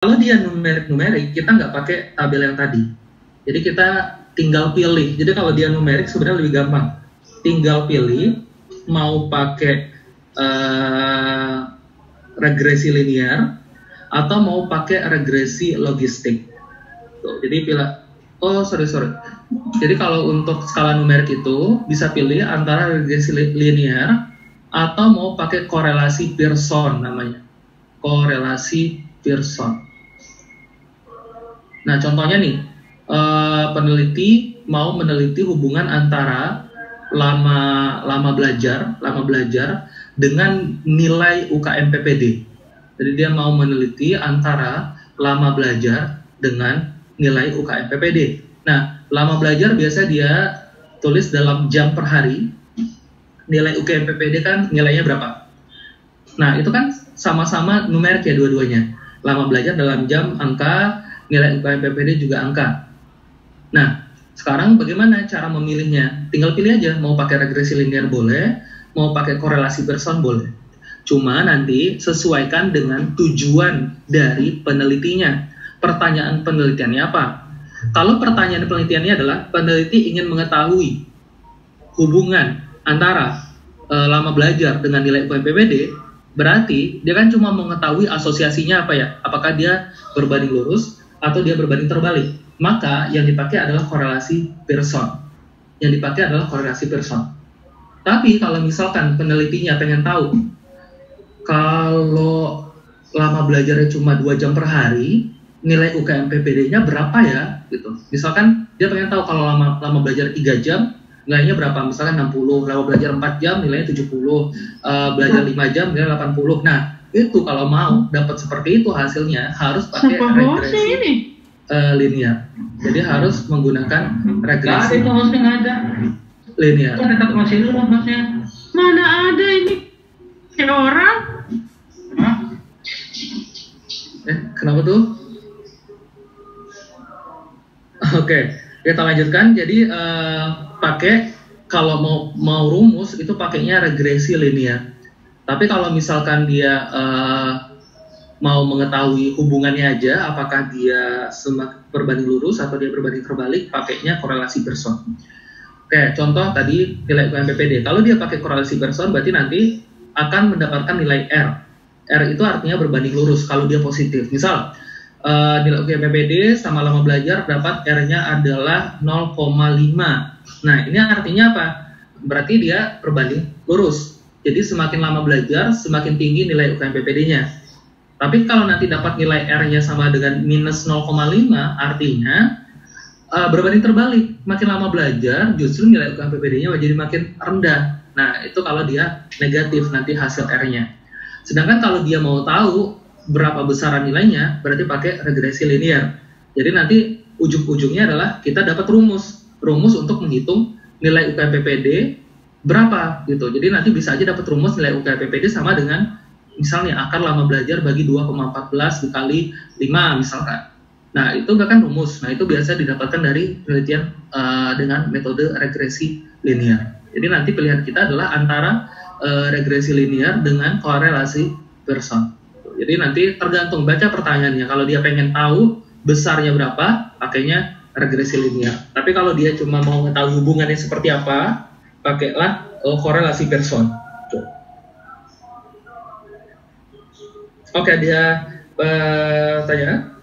Kalau dia numerik, kita nggak pakai tabel yang tadi. Jadi kita tinggal pilih. Jadi kalau dia numerik sebenarnya lebih gampang. Tinggal pilih mau pakai regresi linear atau mau pakai regresi logistik. Tuh, jadi pilih. Oh sorry. Jadi kalau untuk skala numerik itu bisa pilih antara regresi linear atau mau pakai korelasi Pearson namanya. Korelasi Pearson. Nah, contohnya nih, peneliti mau meneliti hubungan antara lama belajar dengan nilai UKM PPD. Jadi dia mau meneliti antara lama belajar dengan nilai UKM PPD. Nah, lama belajar biasa dia tulis dalam jam per hari. Nilai UKM PPD kan nilainya berapa? Nah, itu kan sama-sama numerik ya dua-duanya. Lama belajar dalam jam angka, nilai UKM PPD juga angka. Nah, sekarang bagaimana cara memilihnya? Tinggal pilih aja, mau pakai regresi linear boleh, mau pakai korelasi Pearson boleh. Cuma nanti sesuaikan dengan tujuan dari penelitinya. Pertanyaan penelitiannya apa? Kalau pertanyaan penelitiannya adalah peneliti ingin mengetahui hubungan antara lama belajar dengan nilai UKM PPD, berarti dia kan cuma mengetahui asosiasinya apa ya? Apakah dia berbanding lurus atau dia berbanding terbalik, maka yang dipakai adalah korelasi Pearson. Tapi kalau misalkan penelitinya pengen tahu kalau lama belajarnya cuma 2 jam per hari, nilai UKM PPD-nya berapa ya? Gitu. Misalkan dia pengen tahu kalau lama belajar 3 jam, nilainya berapa? Misalkan 60, lama belajar 4 jam, nilainya 70, belajar 5 jam, nilainya 80. Nah, itu kalau mau dapat seperti itu hasilnya harus pakai regresi linear. Jadi harus menggunakan regresi linear. Mana ada ini kayak orang? Kenapa tuh? Oke, kita lanjutkan. Jadi pakai kalau mau rumus itu pakainya regresi linear. Tapi kalau misalkan dia mau mengetahui hubungannya aja, apakah dia berbanding lurus atau dia berbanding terbalik, pakainya korelasi Pearson. Oke, contoh tadi nilai UKM PPD. Kalau dia pakai korelasi Pearson, berarti nanti akan mendapatkan nilai R. R itu artinya berbanding lurus kalau dia positif. Misal, nilai UKM PPD sama lama belajar dapat R-nya adalah 0,5. Nah, ini artinya apa? Berarti dia berbanding lurus. Jadi semakin lama belajar, semakin tinggi nilai UKM PPD-nya. Tapi kalau nanti dapat nilai R-nya sama dengan minus 0,5, artinya berbanding terbalik. Makin lama belajar, justru nilai UKM PPD-nya jadi makin rendah. Nah, itu kalau dia negatif nanti hasil R-nya. Sedangkan kalau dia mau tahu berapa besaran nilainya, berarti pakai regresi linear. Jadi nanti ujung-ujungnya adalah kita dapat rumus untuk menghitung nilai UKM PPD berapa gitu. Jadi nanti bisa aja dapat rumus nilai UKM PPD sama dengan misalnya akar lama belajar bagi 2,14 dikali 5 misalkan. Nah, itu kan rumus. Nah, itu biasa didapatkan dari penelitian dengan metode regresi linear. Jadi nanti pilihan kita adalah antara regresi linear dengan korelasi Pearson. Jadi nanti tergantung baca pertanyaannya. Kalau dia pengen tahu besarnya berapa, pakainya regresi linear. Tapi kalau dia cuma mau mengetahui hubungannya seperti apa, pakailah korelasi Pearson. Oke, dia tanya.